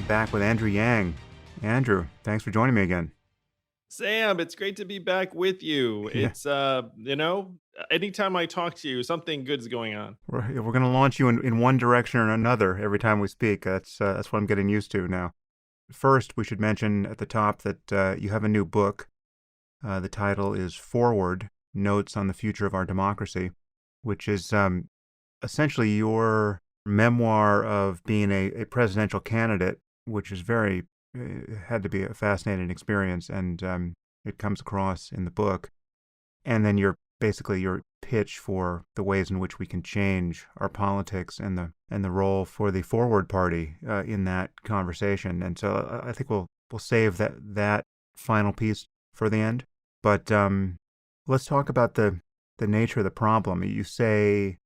I'm back with Andrew Yang. Andrew, thanks for joining me again. Sam, it's great to be back with you. Yeah, Anytime I talk to you, something good's going on. we're going to launch you in one direction or another every time we speak. That's what I'm getting used to now. First, we should mention at the top that you have a new book. The title is Forward: Notes on the Future of Our Democracy, which is essentially your memoir of being a presidential candidate, which is had to be a fascinating experience, and it comes across in the book. And then basically your pitch for the ways in which we can change our politics and the role for the Forward Party in that conversation. And so I think we'll save that final piece for the end. But let's talk about the nature of the problem. You say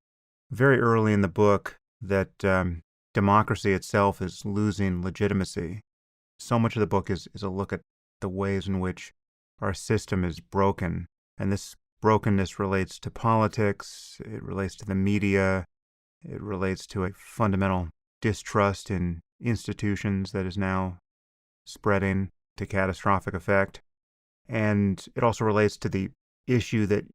very early in the book that democracy itself is losing legitimacy. So much of the book is a look at the ways in which our system is broken. And this brokenness relates to politics, it relates to the media, it relates to a fundamental distrust in institutions that is now spreading to catastrophic effect. And it also relates to the issue that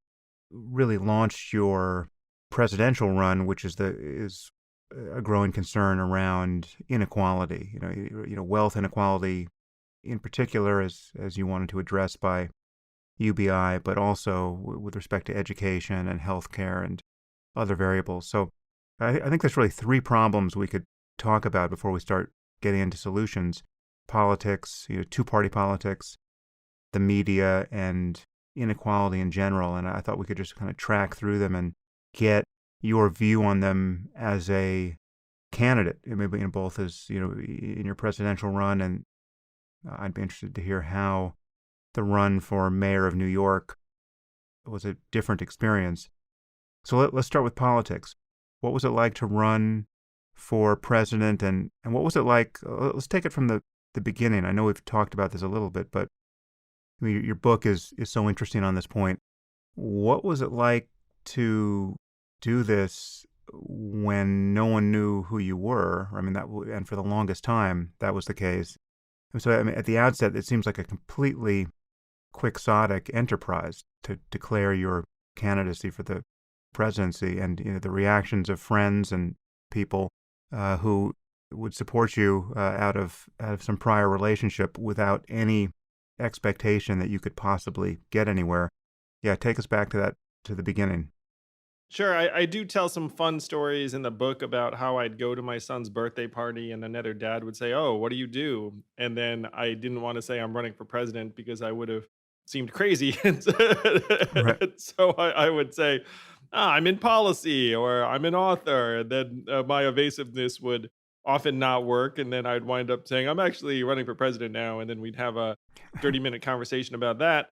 really launched your presidential run, which is a growing concern around inequality. Wealth inequality in particular, as you wanted to address by UBI, but also with respect to education and healthcare and other variables. So I think there's really three problems we could talk about before we start getting into solutions: politics, two-party politics, the media, and inequality in general. And I thought we could just kind of track through them and get your view on them as a candidate, maybe in both as, in your presidential run. And I'd be interested to hear how the run for mayor of New York was a different experience. So let's start with politics. What was it like to run for president, and what was it like? Let's take it from the beginning. I know we've talked about this a little bit, but I mean, your book is so interesting on this point. What was it like to do this when no one knew who you were? I mean, and for the longest time, that was the case. And so, I mean, at the outset, it seems like a completely quixotic enterprise to declare your candidacy for the presidency, and the reactions of friends and people who would support you out of some prior relationship without any expectation that you could possibly get anywhere. Yeah, take us back to the beginning. Sure, I do tell some fun stories in the book about how I'd go to my son's birthday party and another dad would say, "Oh, what do you do?" And then I didn't want to say I'm running for president because I would have seemed crazy. And Right. so I would say, I'm in policy or I'm an author. And then my evasiveness would often not work. And then I'd wind up saying, I'm actually running for president now. And then we'd have a 30-minute conversation about that.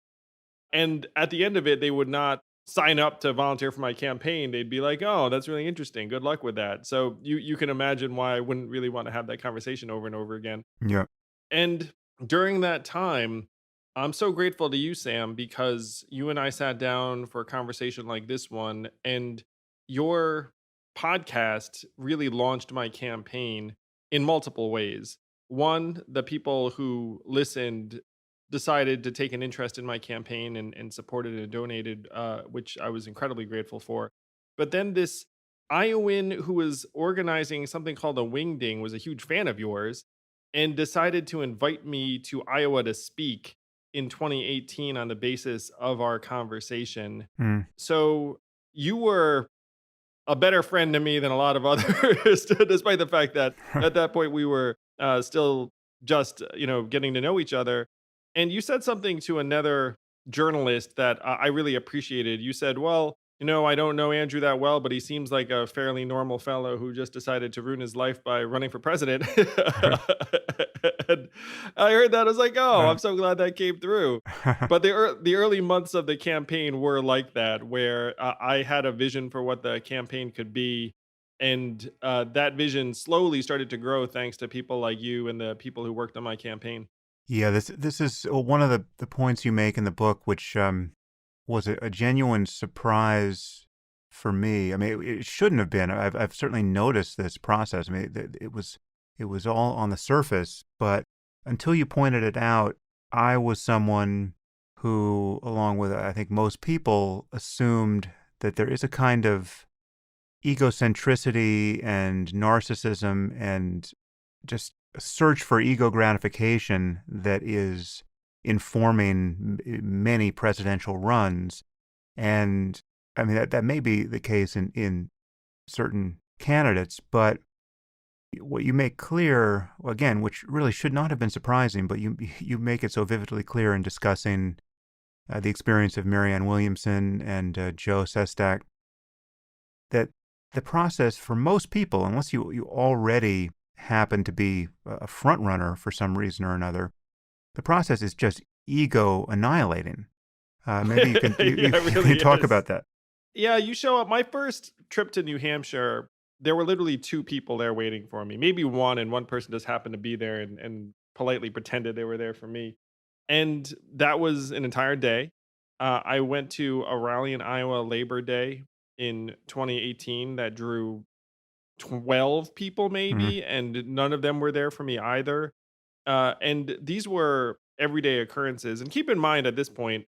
And at the end of it, they would not sign up to volunteer for my campaign. They'd be like, "Oh, that's really interesting. Good luck with that." So you can imagine why I wouldn't really want to have that conversation over and over again. Yeah. And during that time, I'm so grateful to you, Sam, because you and I sat down for a conversation like this one, and your podcast really launched my campaign in multiple ways. One, the people who listened decided to take an interest in my campaign and supported and donated, which I was incredibly grateful for. But then this Iowan who was organizing something called a wingding was a huge fan of yours and decided to invite me to Iowa to speak in 2018 on the basis of our conversation. Mm. So you were a better friend to me than a lot of others, despite the fact that at that point we were still just, getting to know each other. And you said something to another journalist that I really appreciated. You said, well, I don't know Andrew that well, but he seems like a fairly normal fellow who just decided to ruin his life by running for president. And I heard that. I was like, oh, I'm so glad that came through. But the early months of the campaign were like that, where I had a vision for what the campaign could be. And that vision slowly started to grow thanks to people like you and the people who worked on my campaign. Yeah, this is one of the points you make in the book, which was a genuine surprise for me. I mean, it shouldn't have been. I've certainly noticed this process. I mean, it was It was all on the surface, but until you pointed it out, I was someone who, along with I think most people, assumed that there is a kind of egocentricity and narcissism and just a search for ego gratification that is informing many presidential runs. And I mean, that may be the case in certain candidates, but what you make clear, again, which really should not have been surprising, but you make it so vividly clear in discussing the experience of Marianne Williamson and Joe Sestak, that the process for most people, unless you already happen to be a front runner for some reason or another, the process is just ego annihilating. Maybe you Yeah, it can really talk is. about that. Yeah, you show up. My first trip to New Hampshire, there were literally 2 people there waiting for me. Maybe 1, and one person just happened to be there and politely pretended they were there for me. And that was an entire day. I went to a rally in Iowa Labor Day in 2018 that drew 12 people Mm-hmm. maybe, and none of them were there for me either. And these were everyday occurrences. And keep in mind at this point,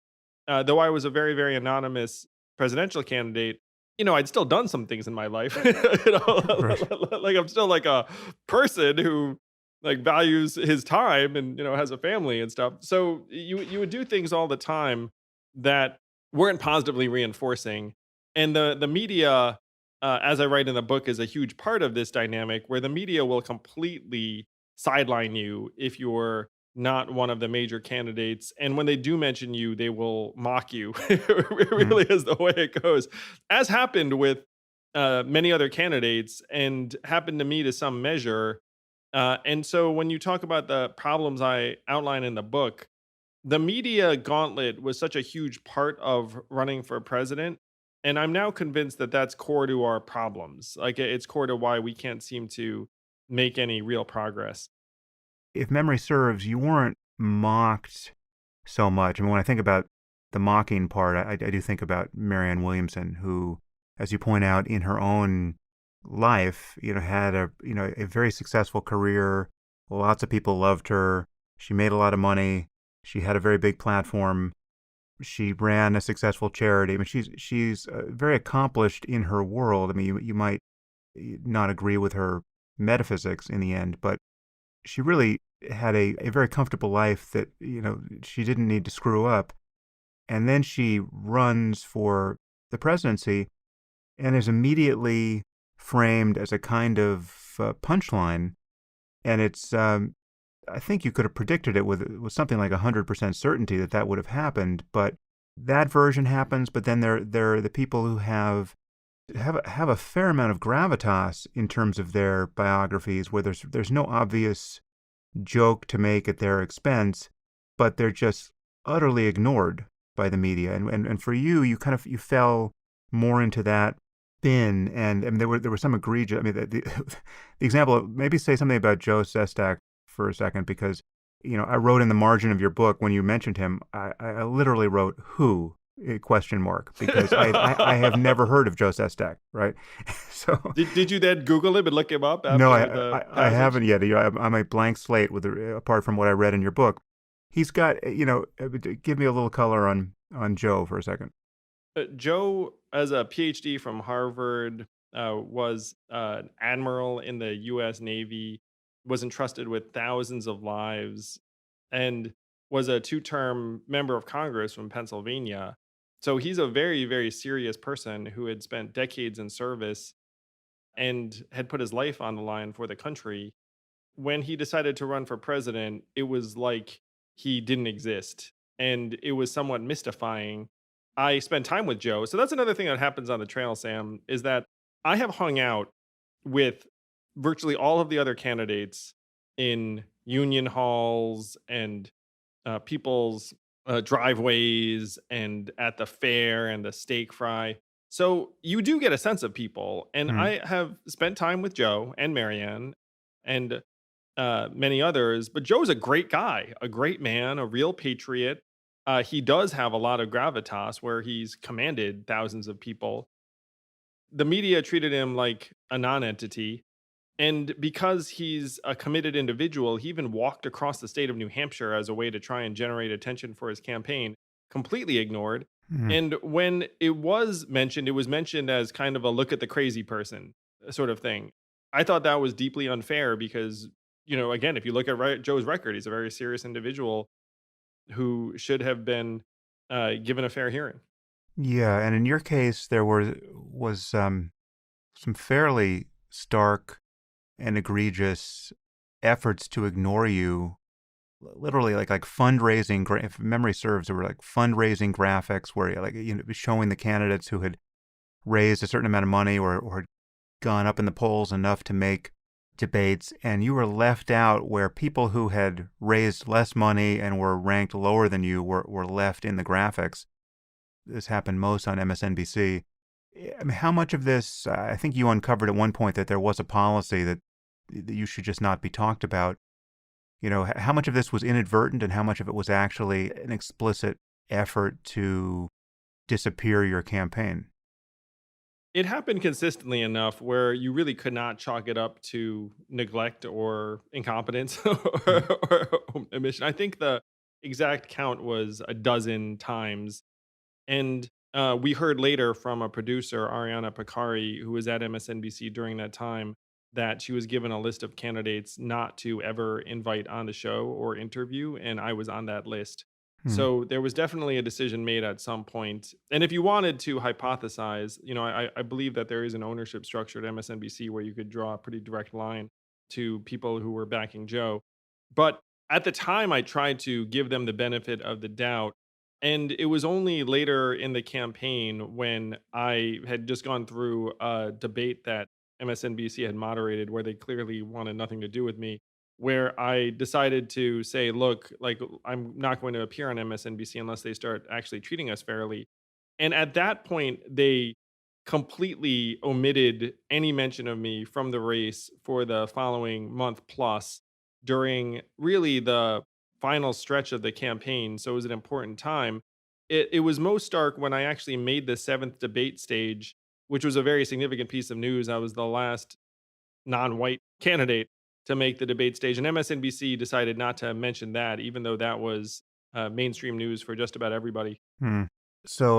though I was a very, very anonymous presidential candidate, I'd still done some things in my life. Right. Like I'm still like a person who like values his time and has a family and stuff. So you would do things all the time that weren't positively reinforcing, and the media, as I write in the book, is a huge part of this dynamic where the media will completely sideline you if you're not one of the major candidates. And when they do mention you, they will mock you. It Mm-hmm. really is the way it goes, as happened with many other candidates and happened to me to some measure. And so when you talk about the problems I outline in the book, the media gauntlet was such a huge part of running for president. And I'm now convinced that that's core to our problems. Like it's core to why we can't seem to make any real progress. If memory serves, you weren't mocked so much. I mean, when I think about the mocking part, I do think about Marianne Williamson, who, as you point out, in her own life, had a very successful career. Lots of people loved her. She made a lot of money. She had a very big platform. She ran a successful charity. I mean, she's very accomplished in her world. I mean, you might not agree with her metaphysics in the end, but she really had a very comfortable life that, she didn't need to screw up. And then she runs for the presidency and is immediately framed as a kind of punchline. And I think you could have predicted it with something like 100% certainty that would have happened. But that version happens. But then there are the people who have a fair amount of gravitas in terms of their biographies, where there's no obvious joke to make at their expense, but they're just utterly ignored by the media. And for you, you fell more into that bin. And I mean, there were some egregious. I mean, the example. Maybe say something about Joe Sestak for a second, because I wrote in the margin of your book when you mentioned him, I literally wrote who question mark, because I have never heard of Joe Sestak, right? So Did you then Google him and look him up no, after the I passage? haven't yet. I'm a blank slate apart from what I read in your book. He's got, give me a little color on Joe for a second. Joe, as a PhD from Harvard, was an admiral in the U.S. Navy, was entrusted with thousands of lives, and was a 2-term member of Congress from Pennsylvania. So he's a very, very serious person who had spent decades in service and had put his life on the line for the country. When he decided to run for president, it was like he didn't exist. And it was somewhat mystifying. I spent time with Joe. So that's another thing that happens on the trail, Sam, is that I have hung out with virtually all of the other candidates in union halls and people's driveways and at the fair and the steak fry. So you do get a sense of people. And Mm, I have spent time with Joe and Marianne and many others. But Joe's a great guy, a great man, a real patriot. He does have a lot of gravitas where he's commanded thousands of people. The media treated him like a non-entity, And because he's a committed individual, he even walked across the state of New Hampshire as a way to try and generate attention for his campaign, completely ignored. Hmm. And when it was mentioned as kind of a look at the crazy person sort of thing. I thought that was deeply unfair because, again, if you look at Joe's record, he's a very serious individual who should have been given a fair hearing. Yeah, and in your case, there was some fairly stark and egregious efforts to ignore you. Literally, like fundraising. If memory serves, there were like fundraising graphics where it was showing the candidates who had raised a certain amount of money or had gone up in the polls enough to make debates, and you were left out where people who had raised less money and were ranked lower than you were left in the graphics. This happened most on MSNBC. I mean, how much of this, I think you uncovered at one point that there was a policy that you should just not be talked about. How much of this was inadvertent and how much of it was actually an explicit effort to disappear your campaign? It happened consistently enough where you really could not chalk it up to neglect or incompetence Mm. or omission. I think the exact count was a dozen times. And we heard later from a producer, Ariana Picari, who was at MSNBC during that time, that she was given a list of candidates not to ever invite on the show or interview, and I was on that list. Hmm. So there was definitely a decision made at some point. And if you wanted to hypothesize, I believe that there is an ownership structure at MSNBC where you could draw a pretty direct line to people who were backing Joe. But at the time, I tried to give them the benefit of the doubt, and it was only later in the campaign when I had just gone through a debate that MSNBC had moderated where they clearly wanted nothing to do with me, where I decided to say, look, like, I'm not going to appear on MSNBC unless they start actually treating us fairly. And at that point, they completely omitted any mention of me from the race for the following month plus during really the final stretch of the campaign. So it was an important time. It was most stark when I actually made the seventh debate stage, which was a very significant piece of news. I was the last non-white candidate to make the debate stage, and MSNBC decided not to mention that, even though that was mainstream news for just about everybody. Hmm. So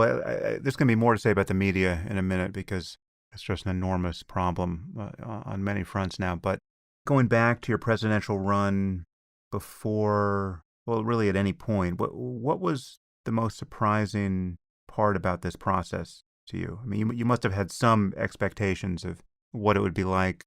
there's going to be more to say about the media in a minute because it's just an enormous problem on many fronts now. But going back to your presidential run before, well, really at any point, what was the most surprising part about this process to you? I mean, you must have had some expectations of what it would be like.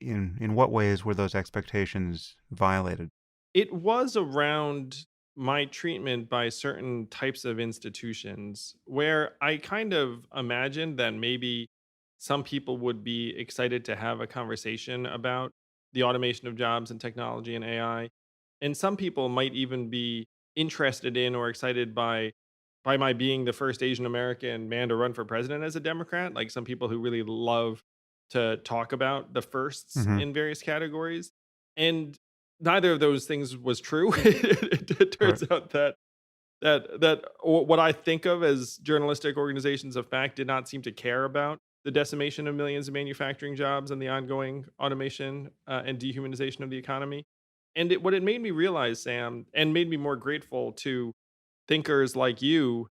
In what ways were those expectations violated? It was around my treatment by certain types of institutions where I kind of imagined that maybe some people would be excited to have a conversation about the automation of jobs and technology and AI. And some people might even be interested in or excited by my being the first Asian American man to run for president as a Democrat. Like some people who really love to talk about the firsts Hmm. in various categories. And neither of those things was true. It Right. turns out that what I think of as journalistic organizations of fact did not seem to care about the decimation of millions of manufacturing jobs and the ongoing automation and dehumanization of the economy. And what it made me realize, Sam, and made me more grateful to thinkers like you,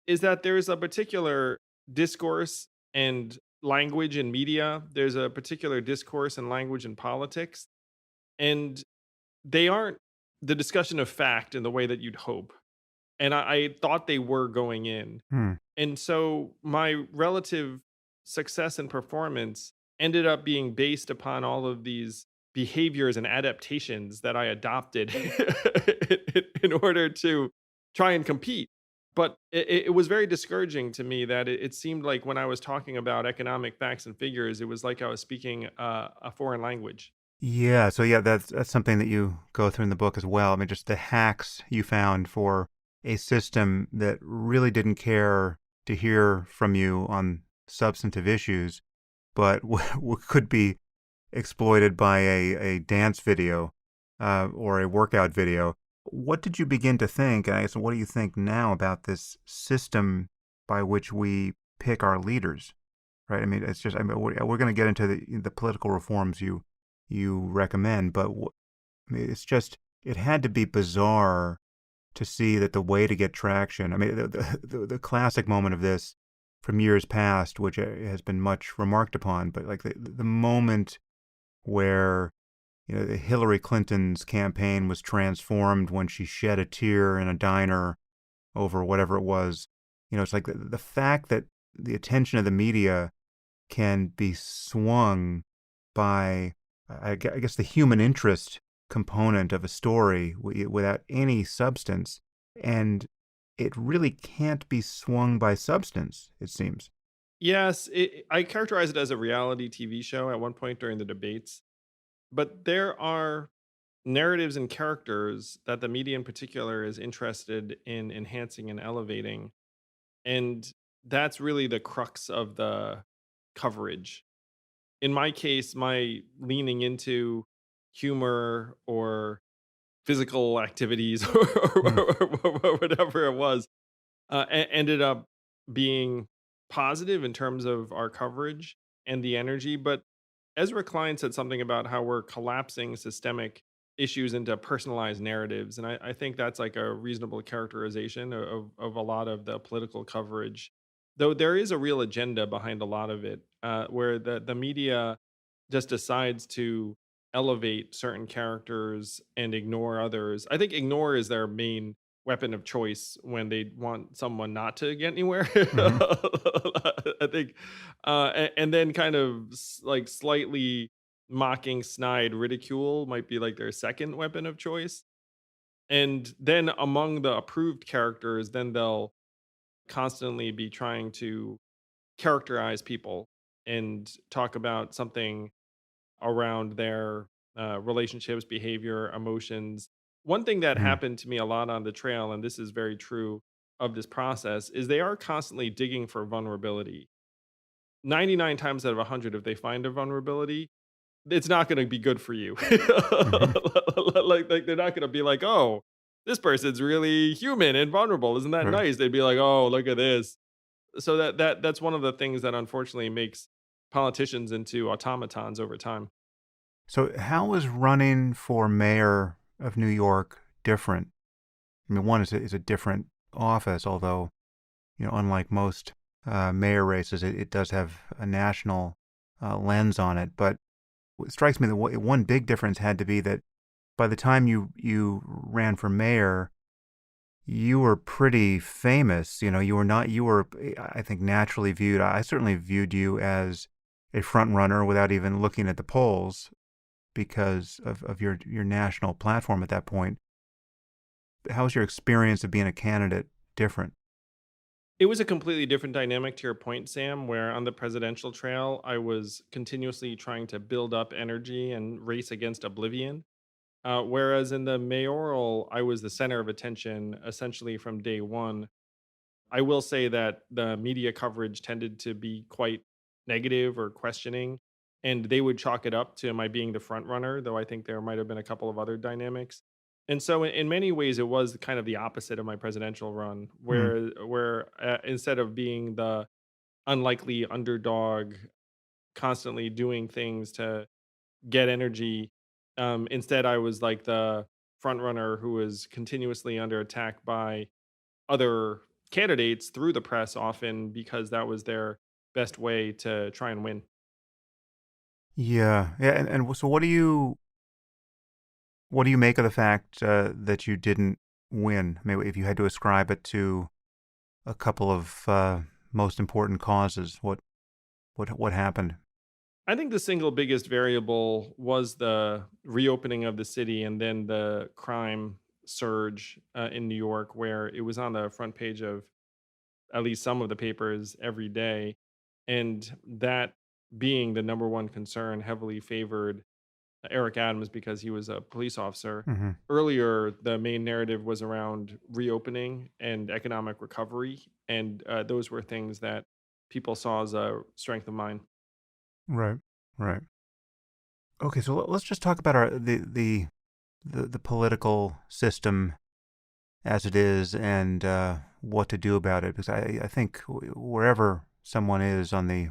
is that there's a particular discourse and language in media. There's a particular discourse and language in politics, and they aren't the discussion of fact in the way that you'd hope. And I thought they were going in. Hmm. And so my relative success and performance ended up being based upon all of these behaviors and adaptations that I adopted in order to try and compete. But it was very discouraging to me that it seemed like when I was talking about economic facts and figures, it was like I was speaking a foreign language. Yeah, so yeah, that's something that you go through in the book as well. I mean, just the hacks you found for a system that really didn't care to hear from you on substantive issues, but could be exploited by a dance video or a workout video. What did you begin to think, and I guess what do you think now about this system by which we pick our leaders? Right? I mean, it's just, I mean, we're going to get into the political reforms you you recommend, but I mean, it's just it had to be bizarre to see that the way to get traction. I mean, the classic moment of this from years past, which has been much remarked upon, but like the moment where Hillary Clinton's campaign was transformed when she shed a tear in a diner over whatever it was. It's like the fact that the attention of the media can be swung by, I guess, the human interest component of a story without any substance. And it really can't be swung by substance, it seems. Yes, I characterize it as a reality TV show at one point during the debates, but there are narratives and characters that the media in particular is interested in enhancing and elevating. And that's really the crux of the coverage. In my case, my leaning into humor or physical activities Mm, or whatever it was ended up being positive in terms of our coverage and the energy. But Ezra Klein said something about how we're collapsing systemic issues into personalized narratives. And I think that's like a reasonable characterization of a lot of the political coverage, though there is a real agenda behind a lot of it, where the media just decides to elevate certain characters and ignore others. I think ignore is their main weapon of choice when they want someone not to get anywhere. hmm I think, and then kind of like slightly mocking, snide ridicule might be like their second weapon of choice. And then among the approved characters, then they'll constantly be trying to characterize people and talk about something around their relationships, behavior, emotions. One thing that hmm happened to me a lot on the trail, and this is very true of this process, is they are constantly digging for vulnerability. 99 times out of 100, if they find a vulnerability, it's not going to be good for you. hmm Like they're not going to be like, oh, this person's really human and vulnerable. Isn't that Right. nice? They'd be like, oh, look at this. So that's one of the things that unfortunately makes politicians into automatons over time. So, how is running for mayor of New York different? I mean, one is a different office, although unlike most mayor races, it does have a national lens on it. But it strikes me that one big difference had to be that by the time you ran for mayor, you were pretty famous. You were not. You were, I think, naturally viewed. I certainly viewed you as a front runner without even looking at the polls because of your national platform at that point. How was your experience of being a candidate different? It was a completely different dynamic to your point, Sam, where on the presidential trail, I was continuously trying to build up energy and race against oblivion. Whereas in the mayoral, I was the center of attention essentially from day one. I will say that the media coverage tended to be quite negative or questioning, and they would chalk it up to my being the front runner, though I think there might have been a couple of other dynamics. And so, in many ways, it was kind of the opposite of my presidential run, Hmm. where instead of being the unlikely underdog, constantly doing things to get energy, instead I was like the front runner who was continuously under attack by other candidates through the press often because that was their best way to try and win. Yeah, yeah, and so what do you make of the fact that you didn't win? Maybe if you had to ascribe it to a couple of most important causes, what happened? I think the single biggest variable was the reopening of the city and then the crime surge in New York, where it was on the front page of at least some of the papers every day. And that being the number one concern heavily favored Eric Adams because he was a police officer. Hmm. Earlier, the main narrative was around reopening and economic recovery, and those were things that people saw as a strength of mine. Right, right. Okay, so let's just talk about the political system as it is and what to do about it. Because I think wherever someone is on the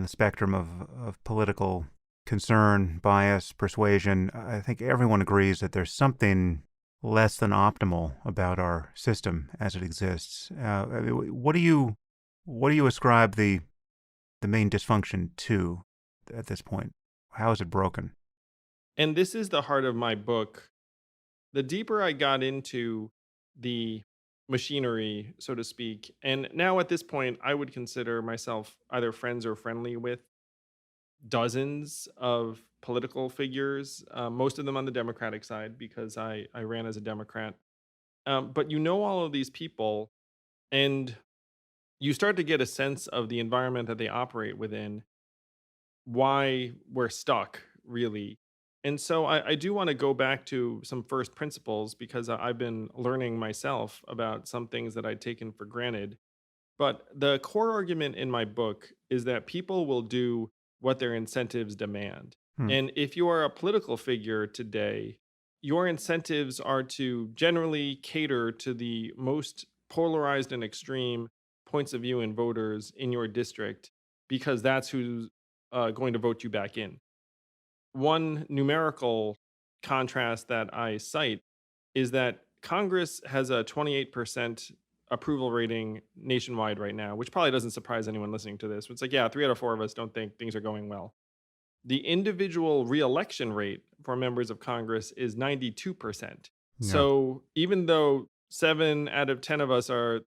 spectrum of political concern, bias, persuasion, I think everyone agrees that there's something less than optimal about our system as it exists. I mean, what do you ascribe the main dysfunction to at this point? How is it broken? And this is the heart of my book. The deeper I got into the machinery, so to speak, and now at this point, I would consider myself either friends or friendly with dozens of political figures, most of them on the Democratic side because I ran as a Democrat. But you know all of these people, and you start to get a sense of the environment that they operate within, why we're stuck, really. And so I do want to go back to some first principles because I've been learning myself about some things that I'd taken for granted. But the core argument in my book is that people will do what their incentives demand. Hmm. And if you are a political figure today, your incentives are to generally cater to the most polarized and extreme points of view and voters in your district because that's who's going to vote you back in. One numerical contrast that I cite is that Congress has a 28% approval rating nationwide right now, which probably doesn't surprise anyone listening to this. It's like, yeah, 3 out of 4 of us don't think things are going well. The individual reelection rate for members of Congress is 92%. Yeah. So even though 7 out of 10 of us are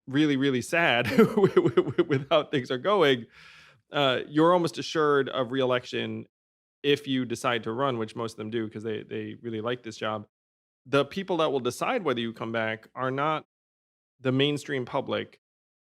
really, really sad with how things are going, you're almost assured of reelection if you decide to run, which most of them do because they really like this job. The people that will decide whether you come back are not the mainstream public,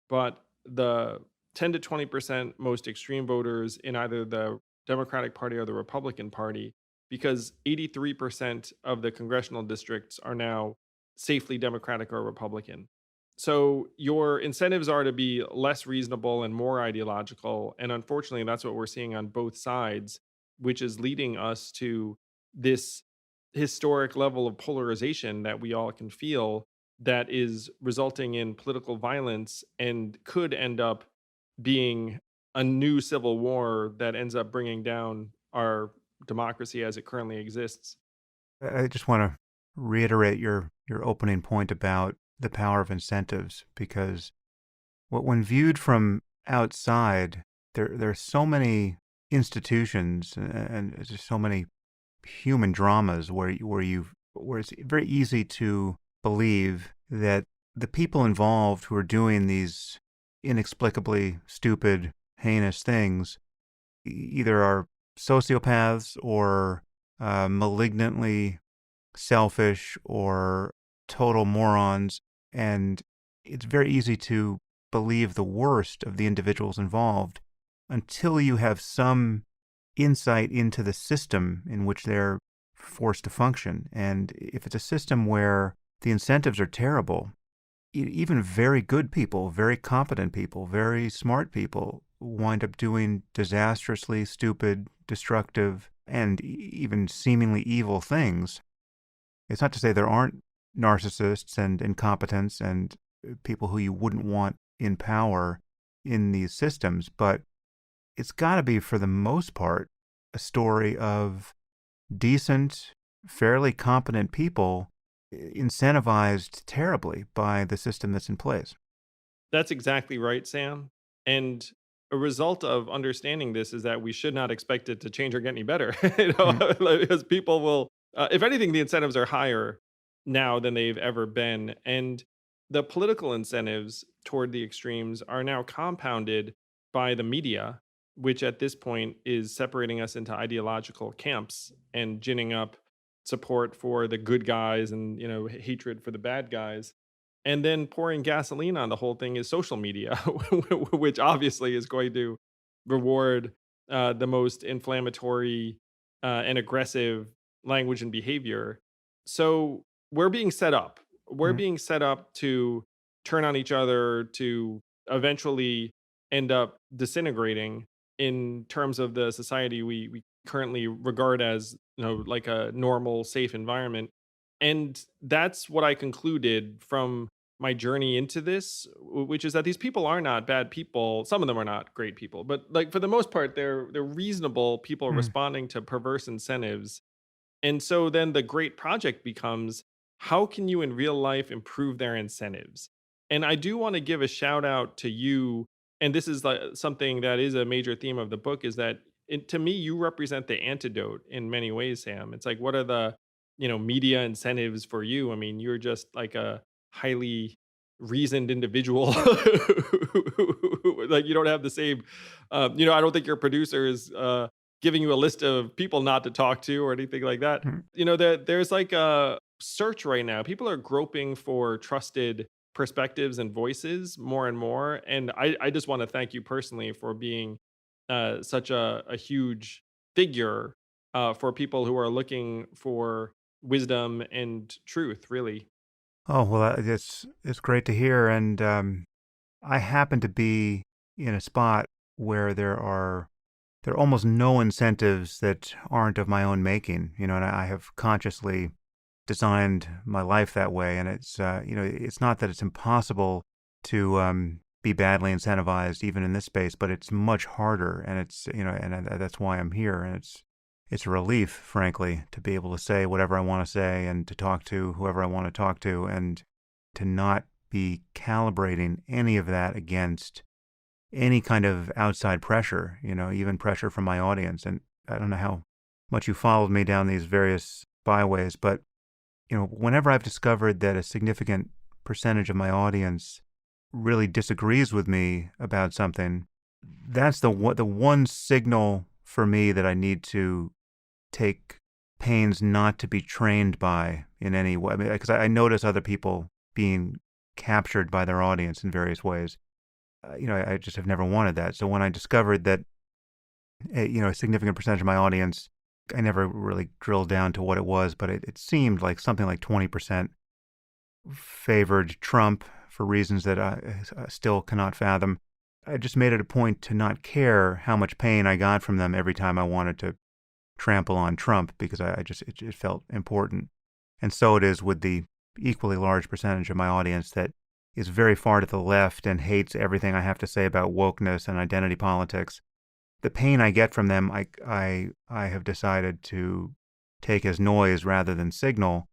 but the 10 to 20% most extreme voters in either the Democratic Party or the Republican Party, because 83% of the congressional districts are now safely Democratic or Republican. So your incentives are to be less reasonable and more ideological. And unfortunately, that's what we're seeing on both sides, which is leading us to this historic level of polarization that we all can feel that is resulting in political violence and could end up being a new civil war that ends up bringing down our democracy as it currently exists. I just want to reiterate your opening point about the power of incentives because when viewed from outside, there are so many institutions and just so many human dramas where it's very easy to believe that the people involved who are doing these inexplicably stupid, heinous things either are sociopaths or malignantly selfish or total morons. And it's very easy to believe the worst of the individuals involved until you have some insight into the system in which they're forced to function. And if it's a system where the incentives are terrible, even very good people, very competent people, very smart people wind up doing disastrously stupid, destructive, and even seemingly evil things. It's not to say there aren't narcissists and incompetents and people who you wouldn't want in power in these systems, but it's got to be, for the most part, a story of decent, fairly competent people incentivized terribly by the system that's in place. That's exactly right, Sam. And a result of understanding this is that we should not expect it to change or get any better. Mm. Because people will, if anything, the incentives are higher now than they've ever been. And the political incentives toward the extremes are now compounded by the media, which at this point is separating us into ideological camps and ginning up support for the good guys and hatred for the bad guys, and then pouring gasoline on the whole thing is social media, which obviously is going to reward the most inflammatory and aggressive language and behavior. So we're being set up. We're Mm. being set up to turn on each other, to eventually end up disintegrating in terms of the society we currently regard as like a normal, safe environment. And that's what I concluded from my journey into this, which is that these people are not bad people. Some of them are not great people, but like for the most part, they're reasonable people Hmm. responding to perverse incentives. And so then the great project becomes, how can you in real life improve their incentives? And I do want to give a shout out to you. And this is like something that is a major theme of the book, is that to me, you represent the antidote in many ways, Sam. It's like, what are the, media incentives for you? I mean, you're just like a highly reasoned individual. Like you don't have the same, I don't think your producer is, giving you a list of people not to talk to or anything like that. Hmm. There's like a search right now. People are groping for trusted perspectives and voices more and more. And I just want to thank you personally for being such a huge figure for people who are looking for wisdom and truth, really. Oh well, it's great to hear, and I happen to be in a spot where there are almost no incentives that aren't of my own making, and I have consciously designed my life that way. And it's not that it's impossible to be badly incentivized even in this space, but it's much harder. And that's why I'm here. And it's a relief, frankly, to be able to say whatever I want to say and to talk to whoever I want to talk to, and to not be calibrating any of that against any kind of outside pressure, even pressure from my audience. And I don't know how much you followed me down these various byways, but whenever I've discovered that a significant percentage of my audience really disagrees with me about something, that's the one signal for me that I need to take pains not to be trained by in any way. I mean, because I notice other people being captured by their audience in various ways. I just have never wanted that. So when I discovered that, a significant percentage of my audience, I never really drilled down to what it was, but it seemed like something like 20% favored Trump for reasons that I still cannot fathom. I just made it a point to not care how much pain I got from them every time I wanted to trample on Trump, because it felt important. And so it is with the equally large percentage of my audience that is very far to the left and hates everything I have to say about wokeness and identity politics. The pain I get from them, I have decided to take as noise rather than signal,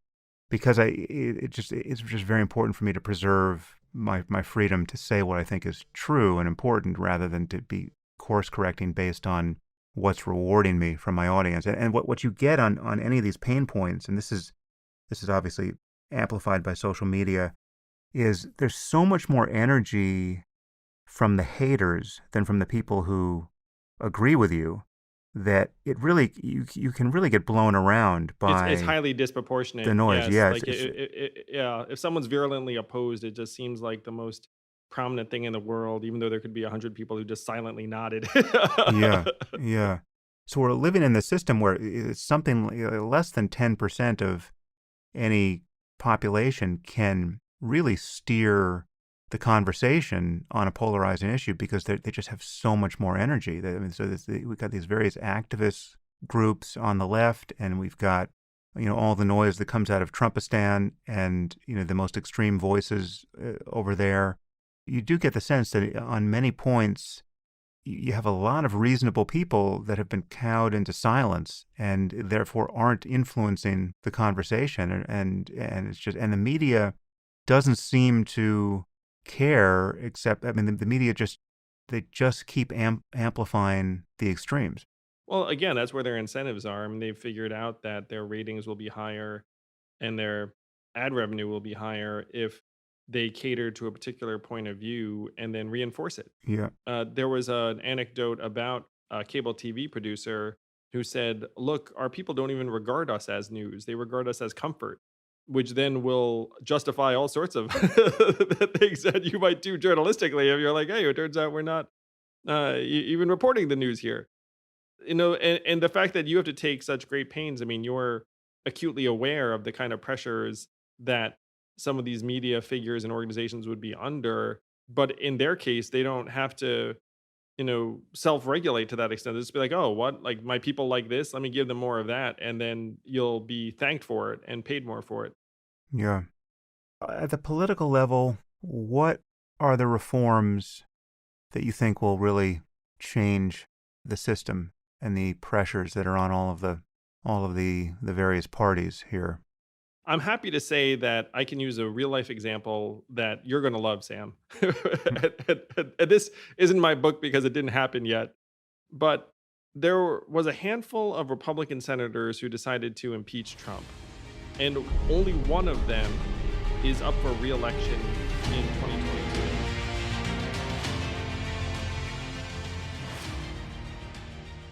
because it's just very important for me to preserve my freedom to say what I think is true and important, rather than to be course correcting based on what's rewarding me from my audience. And what you get on any of these pain points, and this is obviously amplified by social media, is there's so much more energy from the haters than from the people who agree with you, that it really you can really get blown around It's by highly the disproportionate, noise. yes, Yeah, like, yeah, if someone's virulently opposed, it just seems like the most prominent thing in the world, even though there could be 100 people who just silently nodded. yeah, yeah. So we're living in the system where it's something less than 10% of any population can really steer the conversation on a polarizing issue, because they just have so much more energy. I mean, so we've got these various activist groups on the left, and we've got all the noise that comes out of Trumpistan, and the most extreme voices over there. You do get the sense that on many points you have a lot of reasonable people that have been cowed into silence, and therefore aren't influencing the conversation. And it's just, and the media doesn't seem to care, except, I mean, the media they just keep amplifying the extremes. Well, again, that's where their incentives are. I mean, they've figured out that their ratings will be higher and their ad revenue will be higher if they cater to a particular point of view and then reinforce it. Yeah. There was an anecdote about a cable TV producer who said, "Look, our people don't even regard us as news; they regard us as comfort." Which then will justify all sorts of things that you might do journalistically if you're like, "Hey, it turns out we're not even reporting the news here." And the fact that you have to take such great pains. I mean, you're acutely aware of the kind of pressures that some of these media figures and organizations would be under, but in their case they don't have to, self-regulate to that extent. They just be like, oh, what, like, my people like this, let me give them more of that, and then you'll be thanked for it and paid more for it. Yeah. At the political level, what are the reforms that you think will really change the system and the pressures that are on all of the various parties here? I'm happy to say that I can use a real life example that you're going to love, Sam. Mm. And this isn't my book because it didn't happen yet, but there was a handful of Republican senators who decided to impeach Trump, and only one of them is up for re-election in